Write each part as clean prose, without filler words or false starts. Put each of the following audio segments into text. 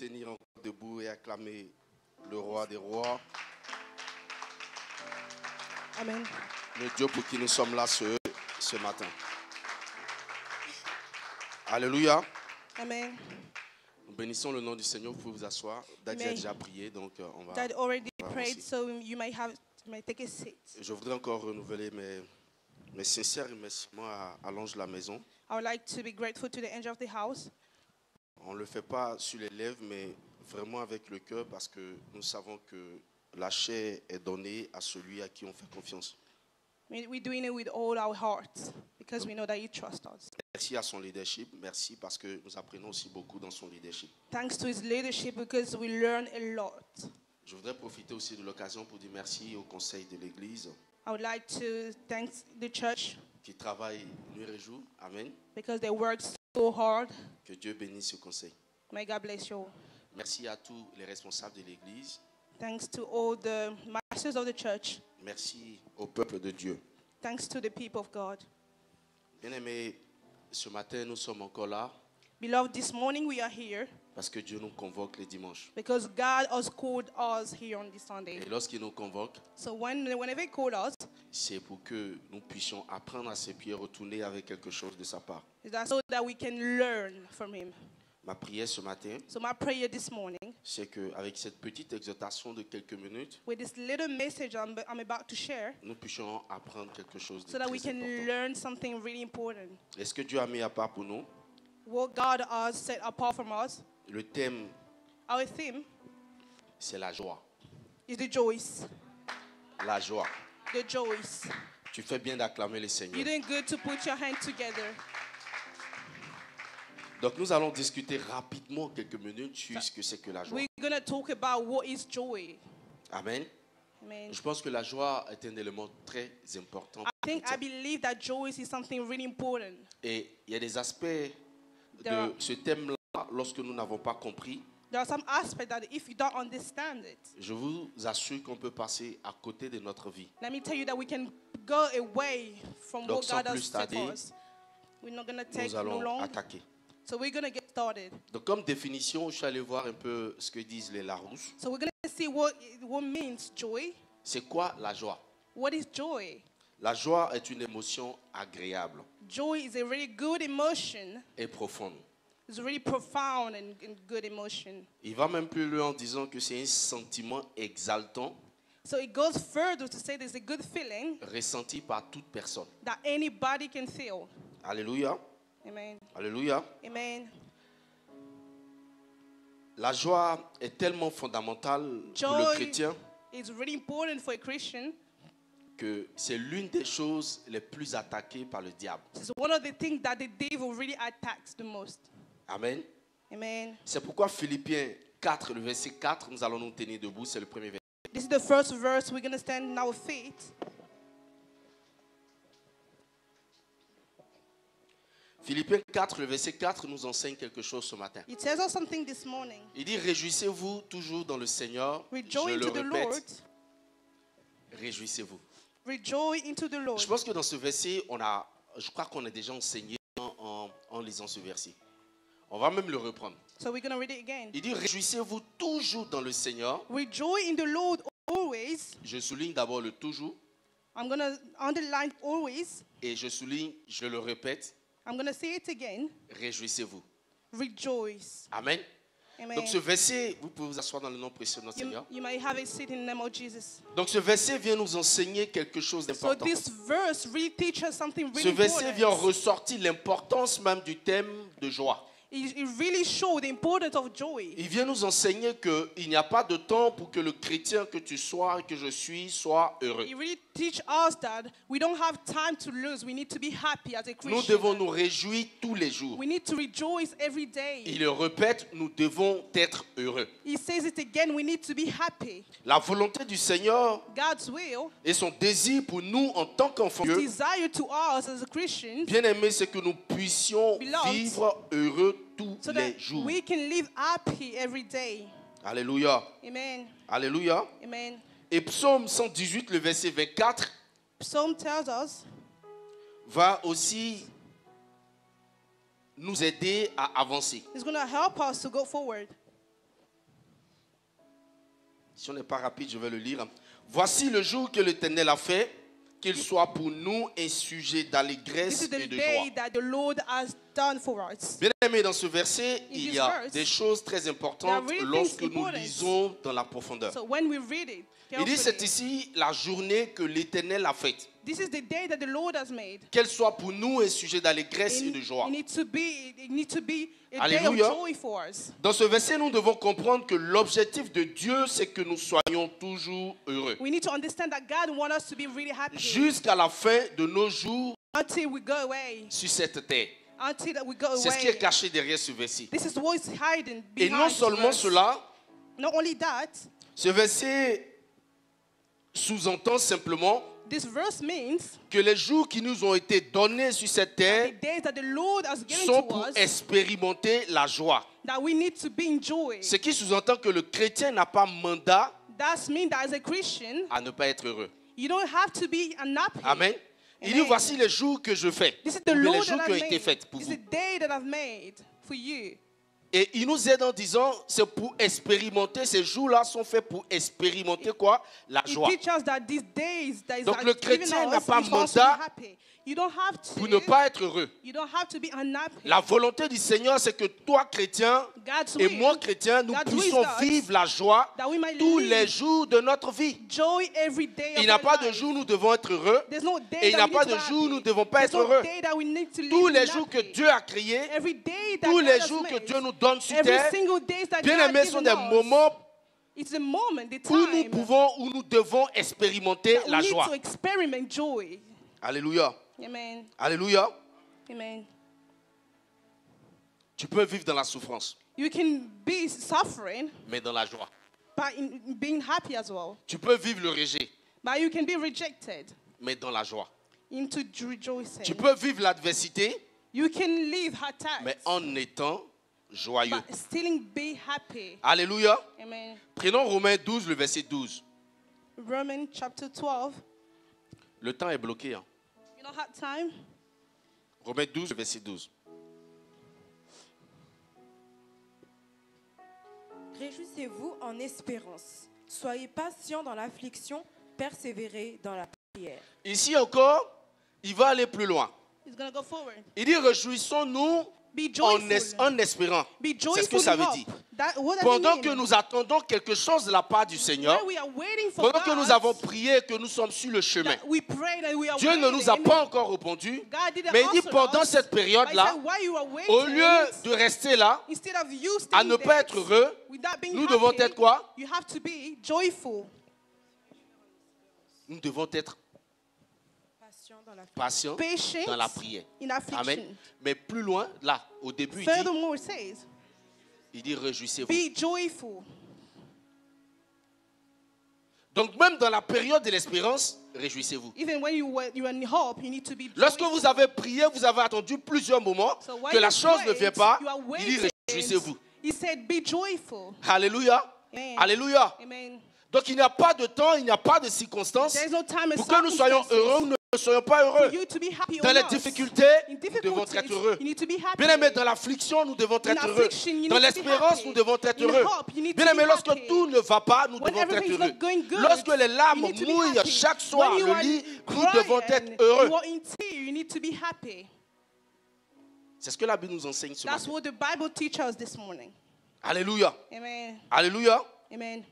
tenir encore debout et acclamer le roi des rois. Amen. Le Dieu pour qui nous sommes là ce matin. Alléluia. Amen. Nous bénissons le nom du Seigneur. Vous pouvez vous asseoir. Daddy a déjà prié, donc on va. Dad already on va prayed, avancer. so you may take a seat. Je voudrais encore renouveler mes sincères remerciements à l'ange de la maison. I would like to be grateful to the angel of the house. On ne le fait pas sur les lèvres, mais vraiment avec le cœur, parce que nous savons que la chair est donnée à celui à qui on fait confiance. We're doing it with all our hearts because we know that you trust us. Merci à son leadership. Merci parce que nous apprenons aussi beaucoup dans son leadership. Thanks to his leadership because we learn a lot. Je voudrais profiter aussi de l'occasion pour dire merci au conseil de l'Église I would like to thank the church qui travaille nuit et jour. Amen. because they work so hard. Que Dieu bénisse ce conseil. May God bless you. Merci à tous les responsables de l'Église. Thanks to all the masters of the church. Merci au peuple de Dieu. Thanks to the people of God. Bien-aimés, ce matin, nous sommes encore là Beloved, this morning we are here parce que Dieu nous convoque les dimanches. because God has called us here on this Sunday. Et lorsqu'il nous convoque, So whenever He called us, c'est pour que nous puissions apprendre à ses pieds, retourner avec quelque chose de sa part. that's so that we can learn from Him. Ma prière ce matin, So my prayer this morning, c'est qu'avec cette petite exhortation de quelques minutes, with this little message I'm about to share, nous puissions apprendre quelque chose de so that we très can important. learn something really important. Est-ce que Dieu a mis à part pour nous? What God has set apart from us, Le thème, our theme c'est la joie. is the joys. La joie. The joys. Tu fais bien d'acclamer le Seigneur. You're doing good to put your hands together. Donc nous allons discuter rapidement quelques minutes sur ce que c'est que la joie. We're going to talk about what is joy. Amen. Amen. Je pense que la joie est un élément très important. I believe that joy is something really important. Et il y a des aspects There are- de ce thème-là, lorsque nous n'avons pas compris, There are some aspects that if you don't understand it, je vous assure qu'on peut passer à côté de notre vie. let me tell you that we can go away from Donc, what sans God has plus set tarder, for us. We're not going to take Nous no allons long. attaquer. So we're going to get started. Donc comme définition, je suis allé voir un peu ce que disent les Larousse. So we're going to see what means joy. C'est quoi la joie? What is joy? La joie est une émotion agréable Joy is a really good emotion. et profonde. It's a really profound and good emotion. Il va même plus loin en disant que c'est un sentiment exaltant So it goes further to say there's a good feeling ressenti par toute personne. that anybody can feel. Alléluia. Amen. Alléluia. Amen. La joie est tellement fondamentale pour le Joy chrétien is really important for a Christian. que c'est l'une des choses les plus attaquées par le diable. It's one of the things that the devil really attacks the most. Amen. Amen. C'est pourquoi Philippiens 4, le verset 4, nous allons nous tenir debout, c'est le premier verset. This is the first verse. We're going to stand on our feet. Philippiens 4, le verset 4 nous enseigne quelque chose ce matin. It tells us something this morning. Il dit, réjouissez-vous toujours dans le Seigneur. Rejoice Je le into the Lord. répète, réjouissez-vous. Rejoice into the Lord. Je pense que dans ce verset, je crois qu'on a déjà enseigné en lisant ce verset. On va même le reprendre. So we're going to read it again. Il dit, réjouissez-vous toujours dans le Seigneur. Rejoice in the Lord always. Je souligne d'abord le toujours. I'm going to underline always. Et je souligne, je le répète, I'm going to say it again. réjouissez-vous. Rejoice. Amen. Amen. Donc ce verset, vous pouvez vous asseoir dans le nom précieux de notre Seigneur. You may have a seat in the name of Jesus. Donc ce verset vient nous enseigner quelque chose So d'important. this verse really teaches us something Ce really verset vient important. ressortir l'importance même du thème de joie. It really shows the importance of joy. Il vient nous enseigner qu'il n'y a pas de temps pour que le chrétien que tu sois et que je suis soit heureux. It really teaches us that we don't have time to lose. We need to be happy as a Nous Christian. devons nous réjouir tous les jours. We need to rejoice every day. Il le répète, nous devons être heureux. He says it again, we need to be happy. La volonté du Seigneur God's will, et son désir pour nous en tant qu'enfants de Dieu, desire to us as a Christian, bien aimé, c'est que nous puissions Beloved, vivre heureux tous so les that jours. we can live happy every day. Alléluia. Amen. Alléluia. Amen. Et Psaume 118, le verset 24, Psalm tells us va aussi nous aider à avancer. it's going to help us to go forward. Si on n'est pas rapide, je vais le lire. Voici le jour que l'Éternel a fait, qu'il soit pour nous un sujet This d'allégresse is the et de joie. day that the Lord has done for us. Bien aimé, dans ce verset, il y a des choses très importantes there are really lorsque things nous important. lisons dans la profondeur. So when we read it, Il dit, c'est carefully, ici la journée que l'Éternel a faite. this is the day that the Lord has made. Qu'elle soit pour nous un sujet d'allégresse et de joie. It needs to be a Alléluia. day of joy for us. Dans ce verset, nous devons comprendre que l'objectif de Dieu, c'est que nous soyons toujours heureux. We need to understand that God wants us to be really happy Jusqu'à la fin de nos jours until we go away. sur cette terre. Until that we go C'est ce qui est away. caché derrière ce verset. This is what is hiding Et behind non this seulement verse. cela, Not only that, ce verset sous-entend simplement this verse means que les jours qui nous ont été donnés sur cette terre the days that the Lord has given sont to pour us, expérimenter la joie. that we need to be in joy. Ce qui sous-entend que le chrétien n'a pas mandat That means that as a Christian, à ne pas être heureux. you don't have to be unhappy. Amen. Il dit, Amen. voici les jours que je fais. This is the Ou bien les Lord jours that qui ont I've été made. faits pour This vous. is the day that I've made for you. Et il nous aide en disant, c'est pour expérimenter, ces jours-là sont faits pour expérimenter quoi? La It joie. teaches us that these days that is Donc, le given chrétien us n'a pas is for us to mandat be happy. You don't have Pour ne to. pas être heureux. You don't have to be unhappy. La volonté du Seigneur, c'est que toi, chrétien, God's et will, moi, chrétien, nous God's puissions will is vivre la joie that we might tous live les jours de notre vie. joy every day Il of n'y a our pas de life. jour où nous devons être heureux. There's no day Et il n'y that a we pas need to de be jour où nous ne happy. devons pas There's être no heureux. day that we need to live Tous les in jours que happy. Dieu a créés, Every day that tous God les has jours que made, Dieu nous donne sur every terre, single days that bien God aimés, sont given des us, moments it's the moment, the où nous time pouvons, où nous devons expérimenter that we la need joie. to experiment joy. Alléluia. Amen. Alléluia. Amen. Tu peux vivre dans la souffrance, You can be suffering, mais dans la joie. but in being happy as well. Tu peux vivre le rejet, But you can be rejected mais dans la joie. into rejoicing. Tu peux vivre l'adversité, You can live hard mais times, en étant joyeux. but still be happy. Alléluia. Amen. Prenons Romains 12, le verset 12. Romans chapter 12. Le temps est bloqué. Hein. You don't have time? Romains 12, le verset 12. Réjouissez-vous en espérance. Soyez patients dans l'affliction, persévérez dans la prière. Ici encore, il va aller plus loin. He's going to go forward. Il dit, réjouissons-nous Be en, joyful. en espérant. Be C'est ce que joyful ça in veut hope. dire. What does it Pendant mean? que nous attendons quelque chose de la part du Seigneur, When we are waiting for pendant que nous God, avons prié, que nous sommes sur le chemin, that we pray that we are Dieu ne nous a waiting, pas encore répondu, God didn't mais il dit answer pendant us, cette but he période-là, said, while you are waiting, au lieu de rester là, instead of you à staying ne pas there, être heureux, without being nous happy, devons être quoi? you have to be joyful. Nous devons être Patients dans la patients Patient dans la prière. in affliction. Amen. Mais plus loin, là, au début, il dit, Furthermore, it says, réjouissez-vous. be joyful. Donc même dans la période de l'espérance, réjouissez-vous. Even when you are in hope, you need to be Lorsque joyful. vous avez prié, vous avez attendu plusieurs moments So while que la you chose ne prayed, vient pas, you are il dit waiting. réjouissez-vous. He said, be joyful. Alléluia. Amen. Alléluia. Amen. Donc il n'y a pas de temps, il n'y a pas de circonstances There is no time and pour que nous soyons heureux ou ne soyons pas heureux. for you to be happy Dans or les not. difficultés, In nous devons être difficulties, heureux. you need to be happy. Bien aimé, dans l'affliction, nous devons In être heureux. affliction, you Dans need to be l'espérance, happy. nous devons être In heureux. hope, you need to Bien aimé, be lorsque happy. tout ne va pas, nous When devons être everything's heureux. not going good, Lorsque les larmes you need to be mouillent happy. chaque soir When you le are lit, nous crying, devons être heureux. You are in tears, you need to be happy. C'est ce que la Bible nous enseigne ce That's matin. what the Bible teaches us this morning. Alléluia. Amen. Alléluia. Amen.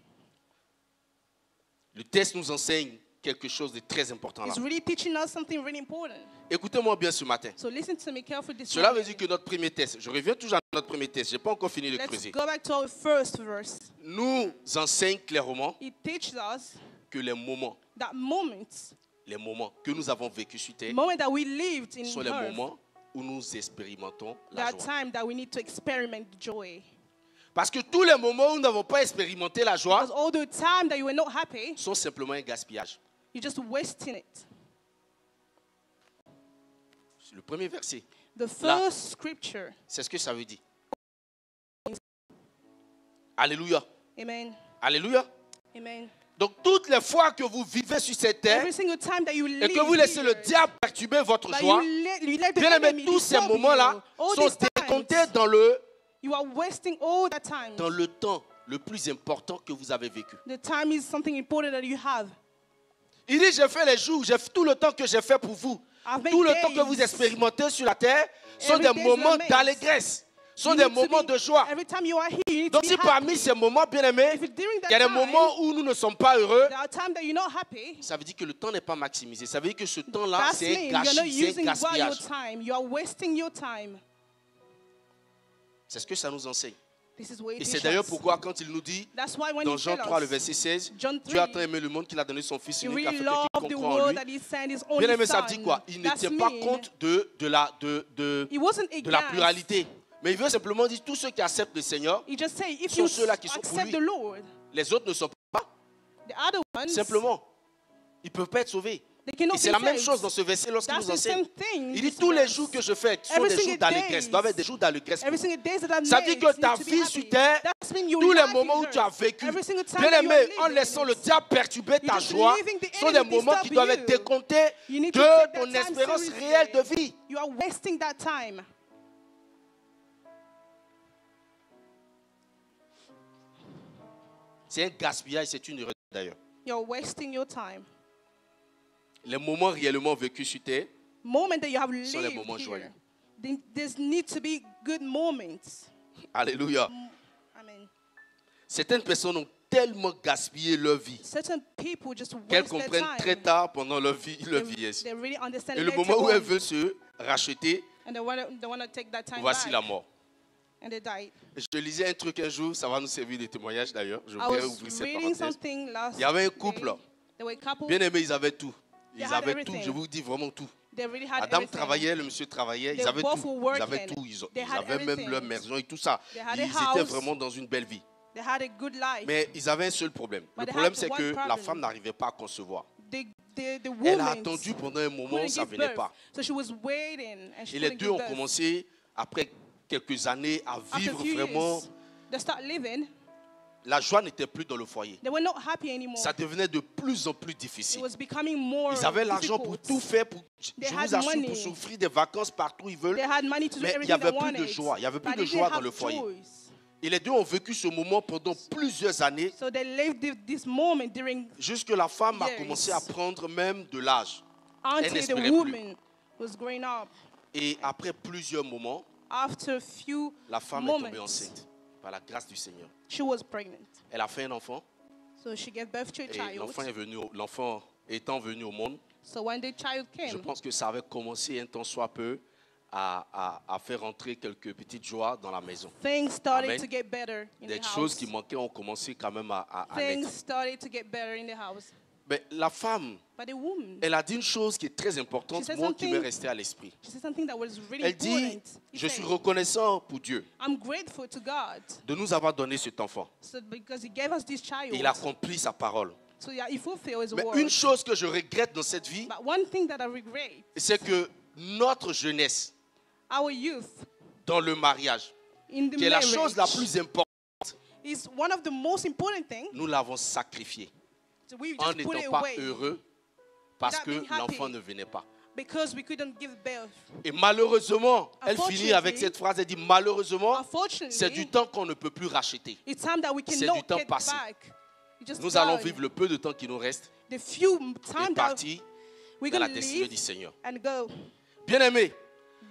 Le texte nous enseigne quelque chose de très important là. It's really teaching us something really important. Écoutez-moi bien ce matin. So listen to me carefully this Cela veut morning. dire que notre premier test, je reviens toujours à notre premier test, je n'ai pas encore fini de Let's creuser, go back to our first verse. nous enseigne clairement It teaches us que les moments que nous avons vécus sur terre moment that we lived in sont les earth, moments où nous expérimentons la that joie. time that we need to experiment joy. Parce que tous les moments où nous n'avons pas expérimenté la joie Because all the time that you were not happy, sont simplement un gaspillage. you're just wasting it. C'est le premier verset. The first scripture. C'est ce que ça veut dire. Alléluia. Amen. Alléluia. Amen. Donc toutes les fois que vous vivez sur cette terre Every single time that you et live que vous laissez le here, diable perturber votre that joie, you let the bien aimé, enemy tous ces disturb moments-là you, all sont these times, décomptés dans le you are wasting all that time temps le plus important que vous avez vécu. The time is something important that you have. Il dit, j'ai fait les jours, j'ai tout le temps que j'ai fait pour vous. I've made Tout le temps que days. vous expérimentez sur la terre sont Every des days moments you are made. d'allégresse, sont You des need to moments be- de joie. Every time you are here, you need Donc to si be parmi happy. ces moments, bien aimés, If during that il y a des time, moments où nous ne sommes pas heureux, there are times that you're not happy. ça veut dire que le temps n'est pas maximisé. Ça veut dire que ce temps-là, That c'est un means you're not gâchis, c'est un using well your gaspillage. time. You are wasting your time. C'est ce que ça nous enseigne. This is what it Et c'est teaches d'ailleurs us. pourquoi quand il nous dit, That's why when dans he Jean tells 3, le us, verset 16, John Dieu a 3, tant aimé le monde qu'il a donné son Fils he unique really afin loved que the quiconque croit en world lui. that he sent his Bien only aimé, ça veut dire son. quoi? Il ne That's tient pas mean. compte de la wasn't against. pluralité. Mais il veut simplement dire tous ceux qui acceptent le Seigneur, He just say, if sont you ceux-là qui sont pour accept lui. the Lord, les autres ne sont pas. the other ones, Simplement, ils ne peuvent pas être sauvés. they cannot Et c'est be la même saved. chose dans ce verset lorsqu'il That's nous the enseigne. same thing. Il dit this tous les verse. jours que je fais sont Every des jours single d'allégresse, days. doivent être des jours d'allégresse. Every single day that I'm Ça veut dire que ta vie sur terre, tous les moments où tu as vécu, bien aimé, en laissant le diable perturber ta joie, sont des moments qui doivent être décomptés de ton espérance réelle de vie. You are wasting that time. C'est un gaspillage, c'est une erreur d'ailleurs. You're wasting your time. Les moments réellement vécus sur terre, Moment that you have sont les lived moments here. joyeux. There need to be good moments. Alléluia. Amen. Certaines personnes ont tellement gaspillé leur vie Certain people just qu'elles waste their comprennent très time. tard pendant leur vie, leur vieillesse. They really understand Et le later moment où elles on, veulent se racheter, and they want to take that time voici back, la mort. and they die. Je lisais un truc un jour, ça va nous servir de témoignage d'ailleurs. Je I voudrais was ouvrir cette reading parenthèse. something last Il y avait un day. couple, There were a couple. bien aimés, ils avaient tout. Ils They had avaient tout, everything. je vous dis vraiment tout. They really had Madame everything. travaillait, le monsieur travaillait, ils They avaient both tout. were Ils avaient working. tout, ils They had avaient même everything. leur maison et tout ça. They had Ils a étaient house. vraiment dans une belle vie. They had a good life. Mais ils avaient un seul problème. But Le they problème, had c'est one que la problem. femme n'arrivait pas à concevoir. The Elle a woman attendu pendant un moment, couldn't ça ne give venait birth. pas. So she was waiting and she Et les couldn't deux give ont birth. commencé, après quelques années, à After a vivre few vraiment. years, they start living. La joie n'était plus dans le foyer. They were not happy anymore. Ça devenait de plus en plus It difficile. was becoming more Ils avaient l'argent pour difficult. tout faire, je They vous had assure, money. pour s'offrir des vacances partout où ils veulent. They had money to do Mais il everything n'y avait they plus de wanted. joie. Il n'y avait plus But de they joie didn't dans le have foyer. choice. Et les deux ont vécu ce moment pendant plusieurs années, So they lived this moment during jusque la femme a Yes. commencé à prendre même de l'âge. until n'espérait the plus. woman was growing up. Et après plusieurs moments, After a few la femme est tombée moments, enceinte par la grâce du Seigneur. she was pregnant. Elle a fait un enfant So she gave birth to a et child. l'enfant étant venu au monde, So when the child je came, pense que ça avait commencé un temps soit peu à faire entrer quelques petites joies dans la maison. things started Amen. to get better in Des the choses house. qui manquaient ont commencé quand même à Things naître. started to get better in the house. Mais la femme, But the woman, elle a dit une chose qui est très She importante, said moi qui m'est something- resté à l'esprit. she said something that was really Elle dit, important. He je said, suis reconnaissant pour Dieu I'm grateful to God de nous avoir donné cet enfant. so because He gave us this child. Et il accomplit sa parole. So yeah, He fulfilled His Mais word. une chose que je regrette dans cette vie, But one thing that I regret, c'est que notre jeunesse our youth dans le mariage, in the qui est la chose la marriage, plus importante, is one of the most important things. nous l'avons sacrifiée So we en just put it n'étant pas away heureux parce Without que being happy. l'enfant ne venait pas. because we couldn't give birth. Et malheureusement, elle finit avec Unfortunately- cette phrase, elle dit malheureusement, Unfortunately, c'est du temps qu'on ne peut plus racheter. it's time that we C'est cannot du temps get passé. back. It's just Nous allons done. vivre le peu de temps qui nous reste The few et time that partir we're dans la gonna destinée leave du Seigneur. and go. Bien-aimés,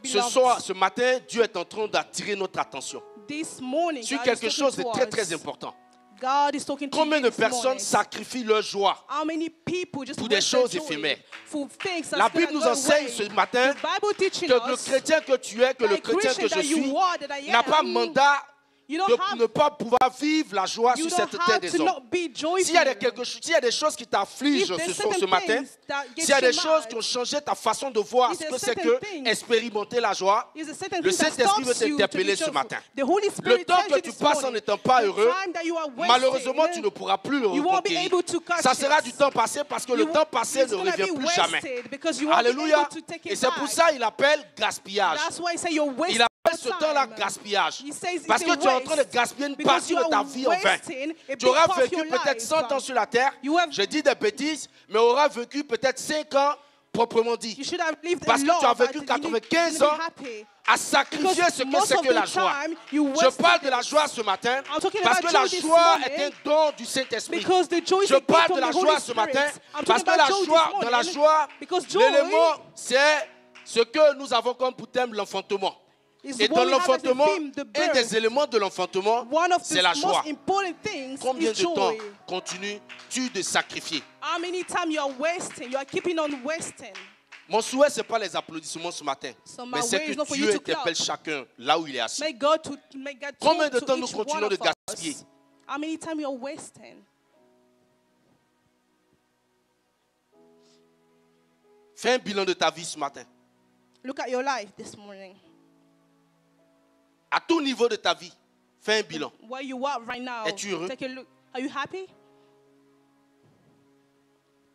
Beloved. ce matin, Dieu est en train d'attirer notre attention This morning, sur God is quelque talking chose de to très us. très important. God is talking to Combien you de this personnes morning. sacrifient leur joie? How many people just pour des waste their choses joy éphémères? for things La that's Bible gonna nous go enseigne away. ce matin The Bible teaching que le us chrétien que tu es, que that le a chrétien que Christian je that you suis, are, that I n'a pas am, mandat you don't de have- ne pas pouvoir vivre la joie you sur don't cette terre have des to hommes. not be joyful. S'il y a des choses qui t'affligent If there's ce certain matin, things that get s'il y a des you choses mad, qui ont changé ta façon de voir if ce que there's c'est certain que things- expérimenter la joie, Is a certain le thing that Saint-Esprit veut stops you to t'interpeller be ce joyful. matin. The Holy Le Spirit temps tells que you tu this passes en morning, n'étant pas the heureux, time that you are wasting, malheureusement, tu ne pourras plus le you won't be reconquérir. able to catch Ça sera it. du temps passé parce que le You- temps passé it's ne gonna revient be plus jamais. wasted because you won't be Alléluia. able to take it Et c'est pour back. ça qu'il appelle gaspillage. That's why I say you're wasting Il appelle ce your temps-là time. gaspillage. He says it's Parce que a tu es en train de waste gaspiller une because partie you de ta are vie en vain. wasting a big Tu auras part of vécu your peut-être life. 100 ans sur la terre. You have- Je dis des bêtises, mais auras vécu peut-être 5 ans proprement dit. Parce que tu as vécu 95 ans à sacrifier ce que c'est que la joie. Je parle de la joie ce matin parce que la joie est un don du Saint-Esprit. Je parle de la joie ce matin parce que dans la joie, l'élément, c'est ce que nous avons comme pour thème l'enfantement. Et dans l'enfantement, un des éléments de l'enfantement, c'est la joie. Combien de temps continues-tu de sacrifier? Mon souhait, ce n'est pas les applaudissements ce matin, mais c'est que Dieu interpelle chacun là où il est assis. Combien de temps nous continuons de gaspiller? Fais un bilan de ta vie ce matin. Look at your life this morning. À tout niveau de ta vie, fais un bilan. Where you are right now. Es-tu heureux? Take a look. Are you happy?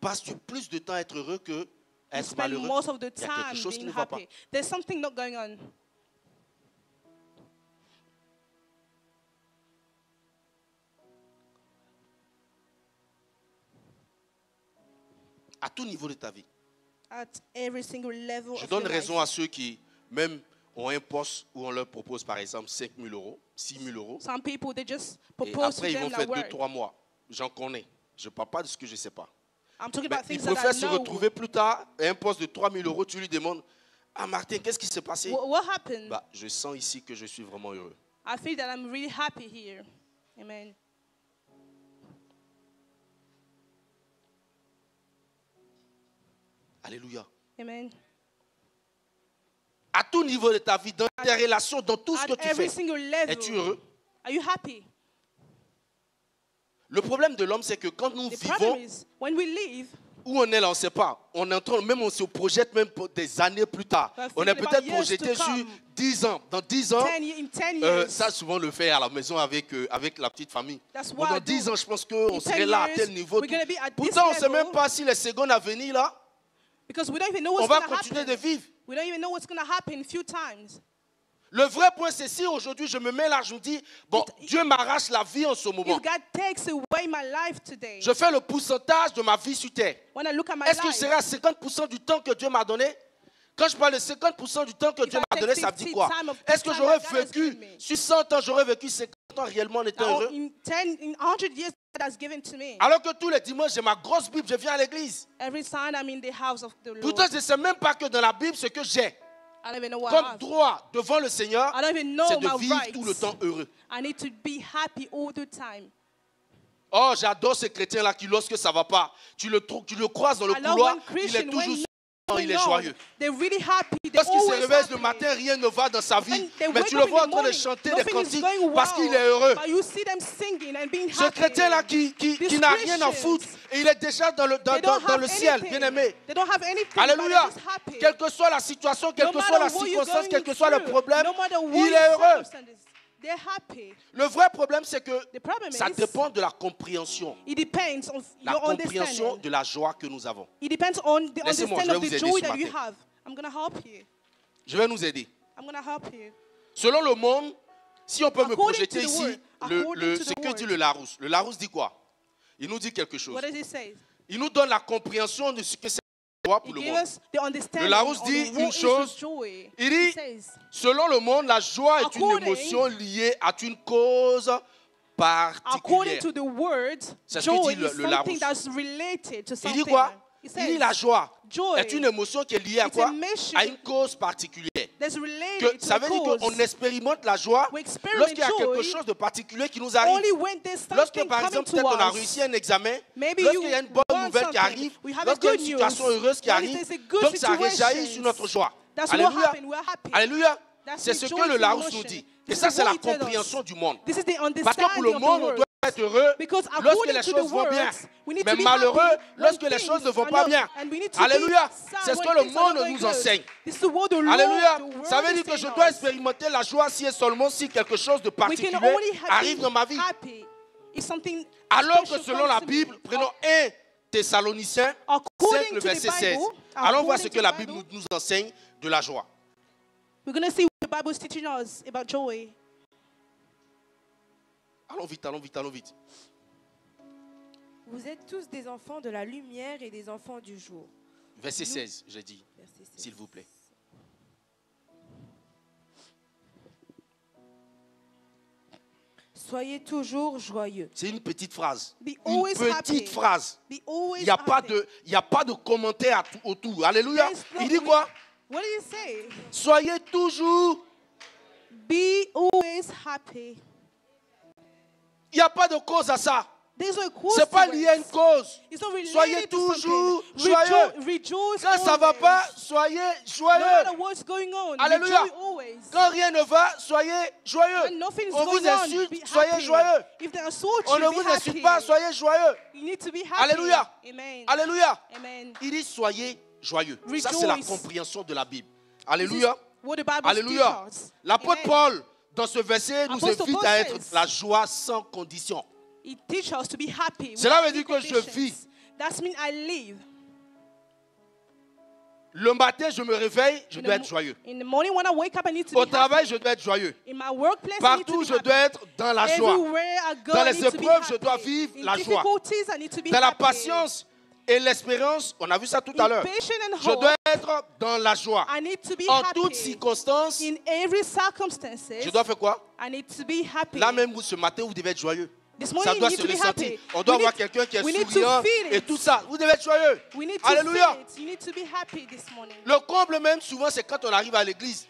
Passes-tu plus de temps à être heureux que à être spend malheureux? most of the Il y a quelque time chose qui being ne va pas. happy. There's something not going on. À tout niveau de ta vie. At every single level Je of donne your raison life. à ceux qui, même, ont un poste où on leur propose, par exemple, 5 000 euros, 6 000 euros. Some people, they just Et propose to après, ils them vont that faire work. 2-3 mois. J'en connais. Je ne parle pas de ce que je ne sais pas. I'm talking Mais about ils things that préfèrent I se know. retrouver plus tard à un poste de 3 000 euros. Tu lui demandes, ah Martin, qu'est-ce qui s'est passé? What happened? Bah, je sens ici que je suis vraiment heureux. I feel that I'm really happy here. Amen. Alléluia. Amen. À tout niveau de ta vie, dans tes relations, dans tout ce que At tu every fais, single level. es-tu heureux? Are you happy? Le problème de l'homme, c'est que quand nous The vivons, problem is when we leave, où on est là, on ne sait pas. On est en train, même on se projette même pour des années plus tard. On est peut-être projeté sur 10 ans. Dans 10 ans, 10 years. ça souvent le fait à la maison avec la petite famille. That's Bon, what dans I do. 10 ans, je pense qu'on In serait 10 là à years, tel niveau. we're gonna be at this Pourtant, on ne sait level. même pas si les secondes à venir là, Because we don't even know on what's va going to continuer de happen. vivre. We don't even know what's going to happen a few times. Le vrai point, c'est si aujourd'hui je me mets là, je me dis, bon, Dieu m'arrache la vie en ce moment. If God takes away my life today, Je fais le pourcentage de ma vie sur terre. when I look at my Est-ce que life, je serai à 50% du temps que Dieu m'a donné? Quand je parle de 50% du temps que Dieu m'a donné, ça veut dire quoi? Est-ce que j'aurais vécu, sur 100 ans, j'aurais vécu 50 ans réellement en étant heureux? in 100 years God has given to me. Alors que tous les dimanches, j'ai ma grosse Bible, je viens à l'église. Every time I'm in the house of the Lord, Pourtant, je ne sais même pas que dans la Bible, ce que j'ai I don't even know what I comme have. droit devant le Seigneur, I don't even know c'est de my vivre rights. tout le temps heureux. I need to be happy all the time. Oh, j'adore ce chrétien-là qui, lorsque ça ne va pas, tu le croises dans le I love couloir, one il est Christian, toujours when il est joyeux. they're really happy. They're Lorsqu'il se always réveille happy. le matin, rien ne va dans sa vie. When they Mais wake tu up le in vois the en train de morning, chanter des nothing is cantiques going parce qu'il well, est heureux. but you see them singing and being Ce happy. chrétien-là qui n'a rien à foutre, et il est déjà dans le ciel, bien aimé. They don't have anything, Alléluia. but they're just happy. Quelle que soit la situation, quelle No que matter soit la what you're circonstance, going quel que soit le through, problème, no matter what il your est heureux. circumstances, they're happy. Le vrai problème, c'est que The problem ça is, dépend de la compréhension. it depends on La your compréhension understanding. de la joie que nous avons. It depends on the Laissez-moi, je understanding vais of the vous aider joy ce that you matin. have. I'm going to help you. Je vais nous aider. I'm going to help you. Selon le monde, si on peut me According projeter to the ici, word, according to ce the que word. dit le Larousse. Le Larousse dit quoi? Il nous dit quelque chose. What does it say? Il nous donne la compréhension de ce que c'est la joie pour It le gives monde. us the understanding Le Larousse on dit what une is chose, joy. il dit, It says, selon le monde, la joie est une According- émotion liée à une cause according particulière. to the word, C'est ce que joy dit is le something Larousse. that's related to Il something. dit quoi? It Il dit says, la joie joy est une émotion qui est liée à it's quoi? emotion À une cause particulière. that's related Que, to ça a veut dire cause. qu'on expérimente la joie We experiment lorsqu'il y a quelque joy chose de particulier qui nous arrive. only when there's Lorsque something par coming exemple to peut-être on a us. réussi un examen, Maybe lorsqu'il y a une bonne want nouvelle qui something. arrive, We have a lorsqu'il y a une good situation news. heureuse qui When arrive, there's a good donc ça réjaillit situation. sur notre joie. That's what Alléluia. happened. We're happy. Alléluia. That's C'est the ce que joyful le Larousse emotion. nous dit. This Et ça, is c'est what la he tells us. compréhension du monde. This is the Parce que pour le understanding of the monde, on word. doit être heureux Because lorsque according les to the choses vont bien, words, we need mais to be malheureux happy lorsque when les choses things ne vont are pas not- bien. and we need to be Alléluia. sad C'est ce when que le things are monde not going nous good. enseigne. This is what the Lord, Alléluia. the word Ça veut is dire que je saying dois us. expérimenter la joie si et seulement si quelque chose de We can particulier only arrive be dans ma vie. happy if something Alors que special selon la comes to Bible, me. prenons 1 Thessaloniciens 5, According le to the verset 16. Bible, Allons voir ce according que to la the Bible Bible, nous enseigne de la joie. We're going to see what the Bible is teaching us about joy. Allons vite, allons vite, allons vite. Vous êtes tous des enfants de la lumière et des enfants du jour. Verset 16, j'ai dit, s'il vous plaît. Soyez toujours joyeux. C'est une petite phrase. Une petite phrase. Il n'y a pas de commentaire autour. Alléluia. Il dit quoi? What do you say? Soyez toujours. Be always happy. Il n'y a pas de cause à ça. Ce n'est pas lié à une cause. Soyez toujours joyeux. Quand ça ne va pas, soyez joyeux. Alléluia. Quand rien ne va, soyez joyeux. On vous insulte, soyez joyeux. On ne vous insulte pas, soyez joyeux. Alléluia. Alléluia. Il dit soyez joyeux. Ça, c'est la compréhension de la Bible. Alléluia. Alléluia. L'apôtre Paul, dans ce verset, nous invite à être la joie sans condition. It teaches us to be happy. Cela veut dire que je vis. That means I live. Le matin, je me réveille, je dois être joyeux. In the morning when I wake up, I need to Au be travail, happy. je dois être joyeux. In my workplace, Partout, je dois être dans la joie. Dans les épreuves, je dois vivre la joie. Dans la patience et l'espérance, on a vu ça tout à l'heure. Je dois être dans la joie. En toutes circonstances, je dois faire quoi? Là même, ce matin, vous devez être joyeux. Ça doit se ressentir. On doit avoir quelqu'un qui est souriant et tout ça. Vous devez être joyeux. Alléluia. Le comble même, souvent, c'est quand on arrive à l'église.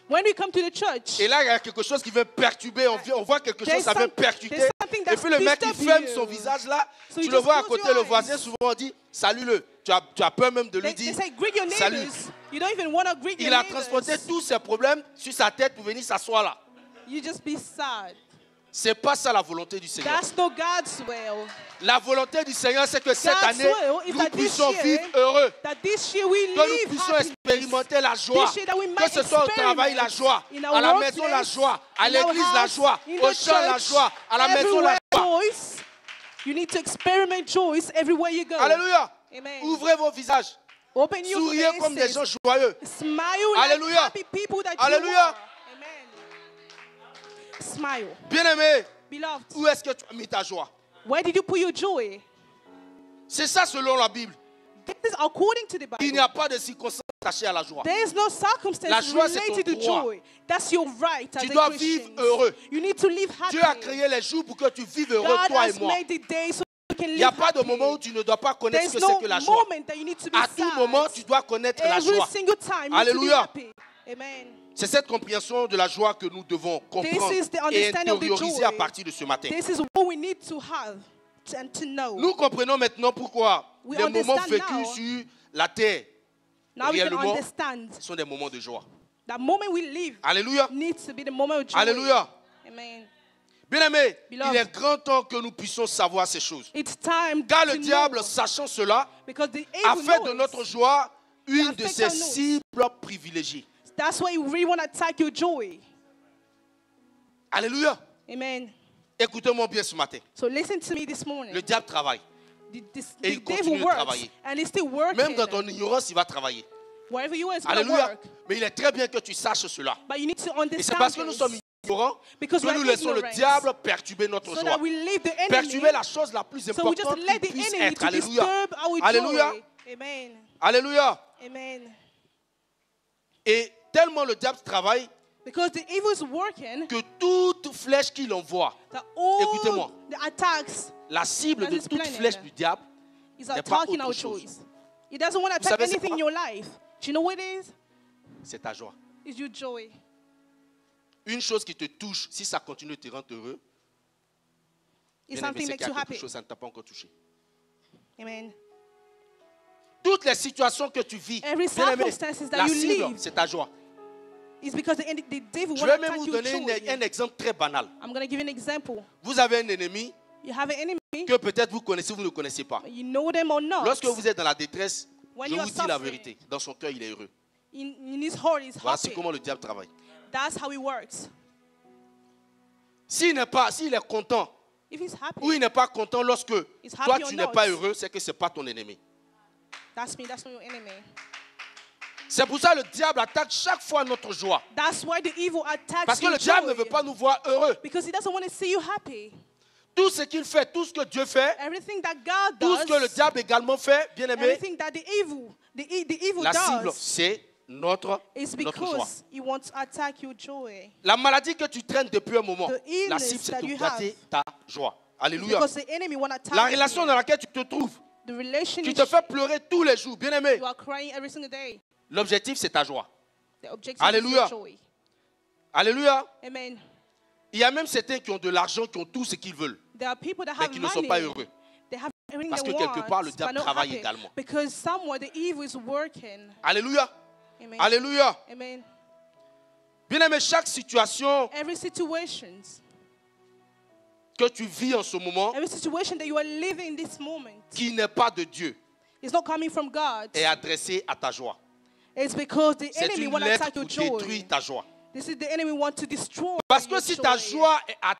Et là, il y a quelque chose qui vient perturber. On voit quelque chose, ça vient percuter. Et puis le mec, il ferme son visage là. Tu le vois à côté, le voisin, souvent on dit, salue-le. Tu as peur même de lui dire, salut. Il a transporté tous ses problèmes sur sa tête pour venir s'asseoir là. C'est pas ça la volonté du Seigneur. La volonté du Seigneur, c'est que cette année, nous puissions vivre heureux. Que nous puissions expérimenter la joie. Que ce soit au travail, la joie. À la maison, la joie. À l'église, la joie. Au champ, la joie. À la maison, la joie. You need to experiment joy everywhere you go. Alléluia. Amen. Ouvrez vos visages. Open your Souriez comme des gens joyeux. Smile Alléluia. like happy people that Alléluia. You are. Smile. Bien-aimé, Beloved, où est-ce que tu as mis ta joie? Where did you put your joy? C'est ça selon la Bible. This is according to the Bible. Il n'y a pas de circonstances attachées à la joie. There is no circumstance La joie, c'est related ton to droit. joy. That's your right as Tu a dois Christian. vivre heureux. You need to live happy. Dieu a créé les jours pour que tu vives heureux, God toi et has moi. made the day so you can Il live n'y a pas de happy. moment où tu ne dois pas connaître ce There's que c'est no que la joie. moment that you need to be À tout sad. moment, tu dois connaître la Every joie. single time you Alléluia. need to be happy. Amen. C'est cette compréhension de la joie que nous devons comprendre This is the et understanding of the intérioriser joy. à partir de ce matin. This is what we need to have and to know. Nous comprenons maintenant pourquoi We les moments understand vécus now. sur la terre Now we can réellement understand sont des moments de joie. that moment we live Alléluia. needs to be the moment of joy. Alléluia. Amen. Bien-aimés, Beloved. il est grand temps que nous puissions savoir ces choses. It's time Car to le diable, know, sachant cela, because the a evil fait de knows. notre joie une de affect ses our notes. cibles privilégiées. That's why you really want to attack your joy. Alléluia. Amen. Écoutez-moi bien ce matin. So listen to me this morning. Le diable travaille. The Et il devil continue de works travailler. and he's still working. Même dans ton ignorance, il va travailler. Wherever you are, it's going to Alléluia. work. Mais il est très bien que tu saches cela. But you need to Et c'est understand parce que nous this. sommes ignorants Because que we nous are laissons le ignorant. diable perturber notre So joie. that we leave the enemy. Perturber la chose la plus So we just importante let qu'il the puisse enemy être. to Alléluia. disturb our Alléluia. joy. Amen. Alléluia. Amen. Et tellement le diable travaille Because the evil is working, que toute flèche qu'il envoie, that all écoutez-moi, the attacks la cible de And his toute plan, flèche du diable, is n'est pas attacking autre our chose. choice. It doesn't want to Vous attack savez c'est anything in quoi? your life. Do you know what it is? c'est ta joie. It's your joy. Une chose qui te touche, si ça continue de te rendre heureux, It's bien aimé, something c'est makes qu'il y you a quelque happy. chose, ça ne t'a pas encore touché. Amen. Toutes les situations que tu vis, Every bien aimé, circumstances that la you cible, live, c'est ta joie. it's because the devil Je wants vais to même attack vous your donner joy. un exemple très banal. I'm going to give you an example. Vous avez un ennemi You have an enemy, que peut-être vous connaissez ou vous ne connaissez pas. you know them or not. Lorsque vous êtes dans la détresse, When je you vous are dis la suffering, vérité. Dans son cœur, il est heureux. in his heart, he's Voici happy. comment le diable travaille. That's how it works. S'il est content, If he's happy, ou il n'est pas content lorsque He's toi happy tu or n'es not. pas heureux, c'est que ce n'est pas ton ennemi. that's me. That's not your enemy. C'est pour ça que le diable attaque chaque fois notre joie. That's why the evil attacks Parce que your le diable ne joy. veut pas nous voir heureux. Because he doesn't want to see you happy. Tout ce qu'il fait, tout ce que Dieu fait, everything that God tout does, ce que le diable également fait, bien aimé, everything that the evil la cible, does, c'est notre joie. is because he wants to attack your joy. La maladie que tu traînes depuis un moment, The illness la cible, c'est that de you gâter ta joie. Alléluia. Because the enemy want to attack La relation you. dans laquelle tu te trouves, The tu relationship, te fais pleurer tous les jours, bien aimé. you are crying every single day. L'objectif, c'est ta joie. The objective Alléluia. is your joy. Alléluia. Amen. Il y a même certains qui ont de l'argent, qui ont tout ce qu'ils veulent, There are people that mais have qui ne sont money. pas heureux. They have everything Parce they que quelque want, part, le but diable not travaille happy. également. Because somewhere the evil is working. Alléluia. Amen. Alléluia. Amen. Bien aimé, chaque situation Every situation que tu vis en ce moment, that you are living in this moment qui n'est pas de Dieu, is not coming from God. est adressée à ta joie. It's because the C'est enemy une want to lettre attack your pour joy. détruire ta joie. This is the enemy want to destroy Parce que your si ta joy. joie est atteinte,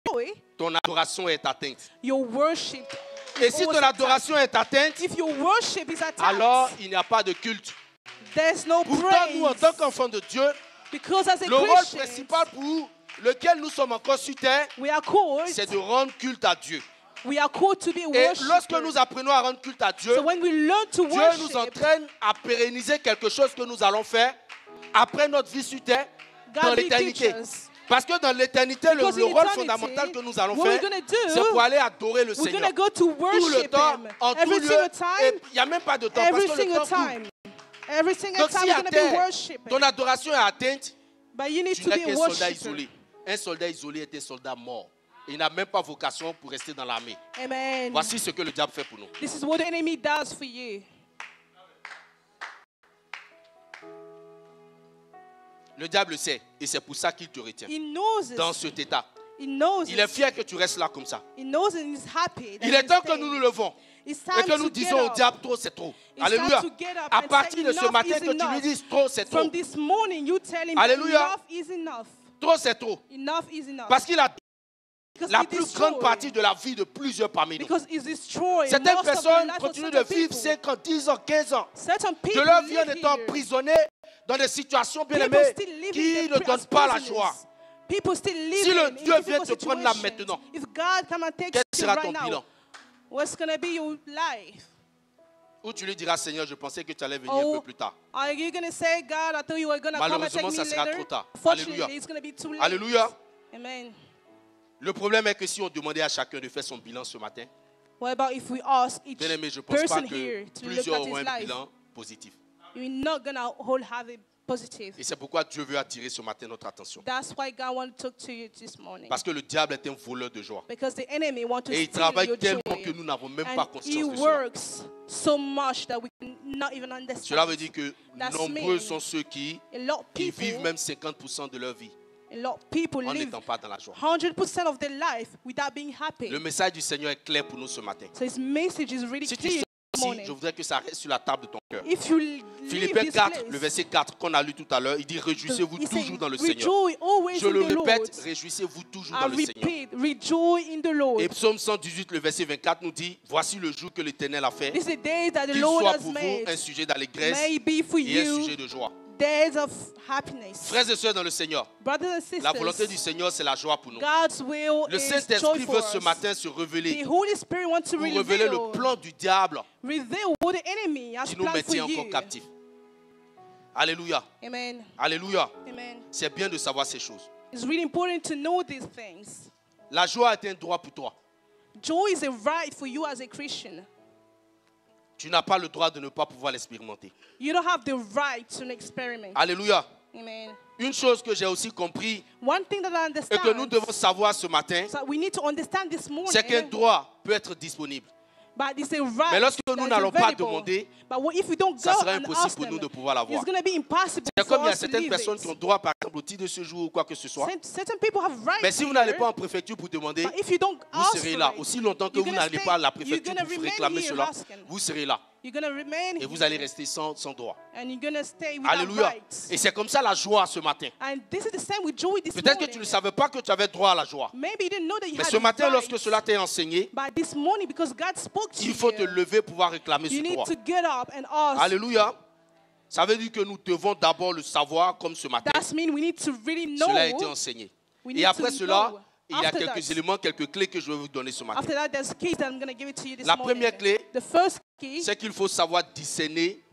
Joy, ton adoration est atteinte. your worship. Et si ton adoration est atteinte, If your worship is attacked, alors il n'y a pas de culte. there's no Pourtant, praise. nous, en tant qu'enfants de Dieu, Because as a le rôle Christian, principal pour lequel nous sommes encore sur terre, we are called. c'est de rendre culte à Dieu. We are called to be Et lorsque worshipers. nous apprenons à rendre culte à Dieu, So when we learn to Dieu nous worship, entraîne à pérenniser quelque chose que nous allons faire après notre vie sur terre, dans God will l'éternité. teach us. Parce que dans l'éternité, le Because in rôle eternity, fondamental que nous allons what faire, we're gonna do, c'est pour aller adorer le We're Seigneur. going to go to Tout le worship temps, Him. en tout Every lieu, single et time. il n'y a même pas de temps, parce Every que le single temps court. time. Every single Donc time si we're à going to be terre, worshiping. ton adoration est atteinte, But you need tu to n'es be a qu'un soldat worshiper. isolé. Un soldat isolé est un soldat mort. Il n'a même pas vocation pour rester dans l'armée. Amen. Voici ce que le diable fait pour nous. This is what the enemy does for you. Le diable le sait et c'est pour ça qu'il te retient He knows dans it. cet état. He knows Il est it. fier que tu restes là comme ça. He knows it and he's happy. that Il est you temps que stay. nous nous levons It's et time que nous to disons get au up. diable, trop c'est trop. It's Alléluia. time to get up À and partir say, de ce enough matin, is que tu lui enough. dises trop c'est trop. From this morning, you tell him Alléluia. enough is enough. Trop c'est trop. Enough is enough. Parce qu'il a Because la he plus destroyed. grande partie de la vie de plusieurs parmi nous. Because he's destroyed Certaines most of the personnes life of continuent de certain vivre people. 5 ans, 10 ans, 15 ans Certain de people leur vie en live étant here. emprisonnés dans des situations bien People aimées still live qui in ne the donnent pas la prisons. joie. People still live Si le in Dieu vient difficult te prendre là situations. maintenant, If God come and take quel you sera right ton now, bilan? what's going to be your life? Où tu lui diras, Seigneur, je pensais que tu allais venir un peu Oh, plus tard. are you going to say, God, I thought you were going to come and take Malheureusement, me ça sera later? trop tard. Fortunately, Alléluia. it's going to be too late. Alléluia. Amen. Le problème est que si on demandait à chacun de faire son bilan ce matin, What about if we ask each bien aimé, je ne pense pas person que here to look plusieurs at auront his un life? bilan positif. You're not going to all have it positive. Et c'est pourquoi Dieu veut attirer ce matin notre attention. That's why God wants to talk to you this morning. Parce que le diable est un voleur de joie. Because the enemy wants to Et il steal travaille your tellement joy. que nous n'avons même And pas he conscience de cela. works so much that we cannot even understand. Cela veut dire que That's nombreux mean. sont ceux qui A lot of people, vivent même 50% de leur vie a lot of people en live n'étant pas dans la joie. 100% of their life without being happy. Le message du Seigneur est clair pour nous ce matin. So his message is really Si tu clear sors this ici, morning. je voudrais que ça reste sur la table de ton cœur. If you leave Philippiens this 4, place, le verset 4 qu'on a lu tout à l'heure, il dit réjouissez-vous he said, toujours dans le Seigneur. rejoice always Je in le the répète, Lord. réjouissez-vous toujours I dans le Seigneur. repeat, rejoice in the Lord. Et Psaume 118, le verset 24 nous dit voici le jour que l'Éternel a fait, This is the day that the qu'il Lord soit has pour vous made. un sujet d'allégresse May it be for et un you sujet de joie. days of happiness. Frères et sœurs dans le Seigneur, Brothers and sisters, la volonté du Seigneur, c'est la joie pour nous. God's will Le is Saint-Esprit joy for veut ce us. matin se The révéler Holy Spirit wants to pour révéler le reveal plan du diable what the enemy has qui nous planned for maintient encore you. captifs. Alléluia. Amen. Alléluia. Amen. C'est bien de savoir ces choses. It's really important to know these things. La joie est un droit pour toi. Joy is a right for you as a Christian. Tu n'as pas le droit de ne pas pouvoir l'expérimenter. You don't have the right to an experiment. Alléluia. Amen. Une chose que j'ai aussi compris One thing that I et understand que nous devons savoir ce matin, so we need to understand this morning, c'est qu'un droit peut être disponible. but it's a right Mais lorsque nous that is n'allons pas available. demander, But what if we don't ça go sera and impossible ask pour nous them, de pouvoir l'avoir. it's going to be impossible C'est for comme il y a us to certaines live personnes it. qui ont droit, par exemple, au titre de ce jour ou quoi que ce soit. Certain people have rights Mais si vous here, n'allez pas en préfecture pour demander, but if you don't vous ask serez for là. it, Aussi longtemps que you're vous gonna n'allez stay- pas à la you're préfecture gonna pour remain réclamer here cela, asking. vous serez là. You're going to remain Et vous here, allez rester sans droit. and you're going to stay without Alléluia. rights. Et c'est comme ça la joie ce matin. And this is the same with joy this Peut-être que morning. tu ne savais pas que tu avais droit à la joie. Maybe you didn't know that you Mais had ce matin, rights. lorsque cela t'est enseigné, But this morning, because God spoke to il faut te you, lever pour pouvoir réclamer ce you need droit. to get up and ask. Alléluia. Ça veut dire que nous devons d'abord le savoir comme ce matin. That means we need to really know Cela a été enseigné. Et après cela, il y a quelques éléments, quelques clés que je vais vous donner ce matin. La première clé, c'est qu'il faut savoir discerner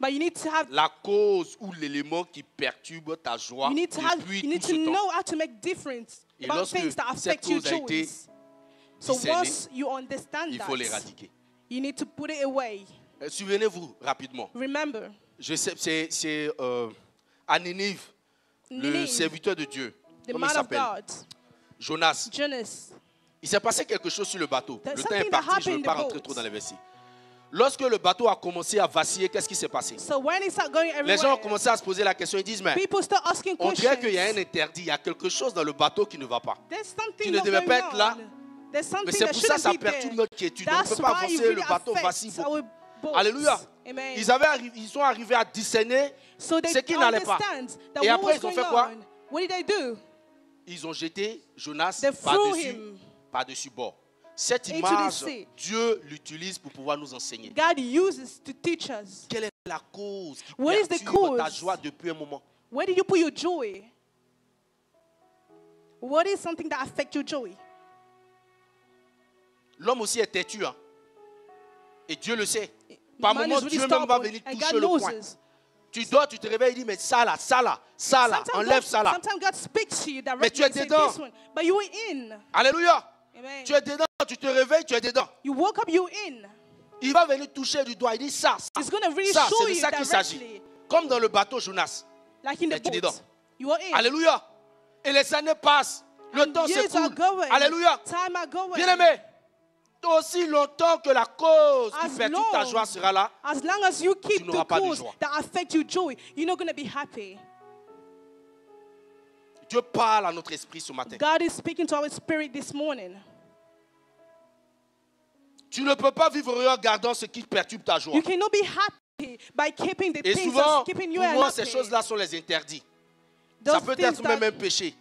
la cause ou l'élément qui perturbe ta joie depuis tout ce temps. Et lorsque cette cause a été discernée, il faut l'éradiquer. Souvenez-vous rapidement. C'est à Ninive, le serviteur de Dieu. Comment il s'appelle? Jonas. Il s'est passé quelque chose sur le bateau. Le temps est parti, je ne veux pas rentrer trop dans les versets. Lorsque le bateau a commencé à vaciller, qu'est-ce qui s'est passé? Les gens ont commencé à se poser la question. Ils disent, mais on dirait qu'il y a un interdit. Il y a quelque chose dans le bateau qui ne va pas. Tu ne devais pas être là. Mais c'est pour ça que ça perturbe notre quiétude. On ne peut pas avancer, le bateau vacille beaucoup. Alléluia. Ils sont arrivés à discerner ce qui n'allait pas. Et après, ils ont fait quoi? Ils ont jeté Jonas par-dessus bord. Cette image, Dieu l'utilise pour pouvoir nous enseigner. Quelle est la cause qui perturbe ta joie depuis un moment? Where did you put your joy? What is something that affects your joy? L'homme aussi est têtu. Hein? Et Dieu le sait. Par moment, Dieu même va venir toucher le point. Tu dors, tu te réveilles et dis, mais ça là, enlève ça là. Mais tu es dedans. Alléluia. Amen. Tu es dedans, tu te réveilles, tu es dedans. You woke up, you in. Il va venir toucher du doigt, il dit ça, c'est de ça qu'il s'agit. Comme dans le bateau Jonas. Like in the boat. Dedans. You are in. Alléluia. Et les années passent, le temps s'écoule. Alléluia. Bien-aimé, aussi longtemps que la cause qui perturbe ta joie sera là, as long as you keep tu n'auras pas de joie. That affect your joy, you're not going to be happy. Dieu parle à notre esprit ce matin. God is speaking to our spirit this morning. Tu ne peux pas vivre heureux en gardant ce qui perturbe ta joie. You cannot be happy by keeping the Et things souvent, that's keeping you pour moi, happy. ces choses-là sont les interdits. Ça peut être même un péché.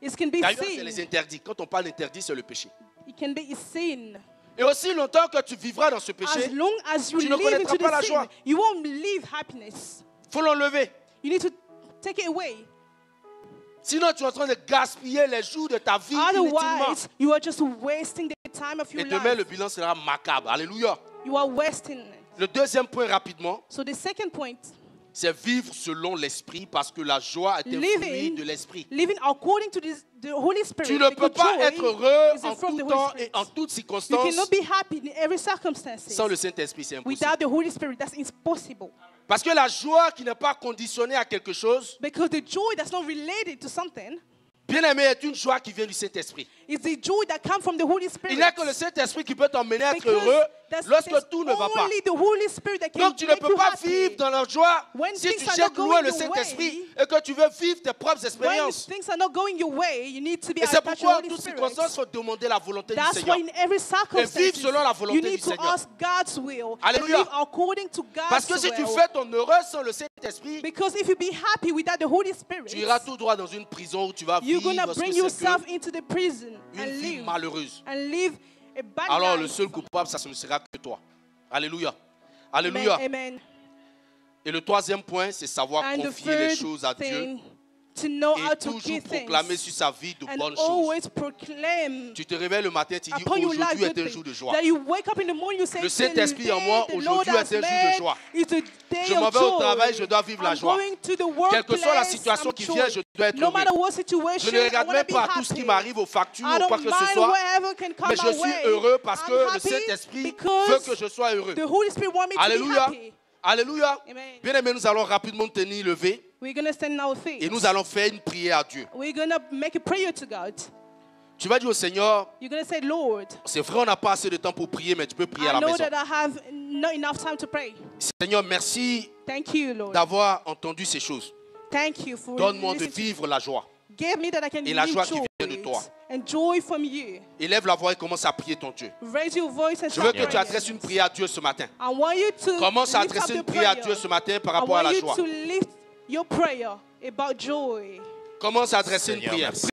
D'ailleurs, c'est les interdits. Quand on parle d'interdit, c'est le péché. It can be a sin. Et aussi longtemps que tu vivras dans ce péché, as long as you tu ne connaîtras pas la joie. You won't live happiness. Il faut l'enlever. You need to take it away. Sinon, tu es en train de gaspiller les jours de ta vie inutilement. Otherwise, you are just wasting the time of your life. Et demain, le bilan sera macabre. Alléluia. You are wasting it. Le deuxième point rapidement, so the second point, c'est vivre selon l'esprit parce que la joie est un fruit de l'esprit. Living according to the Holy Spirit. Tu ne peux pas être heureux en tout temps et en toutes circonstances. You cannot be happy in every circumstance. Sans le Saint-Esprit, c'est impossible. Without the Holy Spirit, that's impossible. Parce que la joie qui n'est pas conditionnée à quelque chose, because the joy that's not related to something, bien-aimé, est une joie qui vient du Saint-Esprit. It's the joy that comes from the Holy Spirit. Il n'y a que le Saint-Esprit qui peut t'emmener à être heureux lorsque tout ne va pas. Donc tu ne peux pas vivre dans la joie si tu jettes loin le Saint-Esprit et que tu veux vivre tes propres expériences. Et c'est pourquoi en toutes circonstances, il faut demander la volonté du Seigneur. Et vivre selon la volonté du Seigneur. Alléluia. Parce que si tu fais ton heureux sans le Saint-Esprit, tu iras tout droit dans une prison où tu vas vivre une vie malheureuse. Alors le seul coupable, ça ne sera que toi. Alléluia. Alléluia. Amen. Et le troisième point, c'est savoir confier les choses à Dieu. Et toujours proclamer sur sa vie de bonnes choses. Tu te réveilles le matin, tu dis aujourd'hui est un jour de joie. Le Saint-Esprit en moi, aujourd'hui est un jour de joie. Je m'en vais au travail, je dois vivre la joie. Quelle que soit la situation qui vient, je dois être heureux. Je ne regarde même pas tout ce qui m'arrive aux factures ou quoi que ce soit. Mais je suis heureux parce que le Saint-Esprit veut que je sois heureux. Alléluia. Alléluia. Bien-aimés, nous allons rapidement tenir levé. Et nous allons faire une prière à Dieu. Tu vas dire au Seigneur, c'est vrai, on n'a pas assez de temps pour prier, mais tu peux prier à la maison. Seigneur, merci d'avoir entendu ces choses. Donne-moi de vivre la joie. Et la joie qui vient de toi. Élève la voix et commence à prier ton Dieu. Je veux que tu adresses une prière à Dieu ce matin. Commence à adresser une prière à Dieu ce matin par rapport à la joie. Commence à adresser une prière.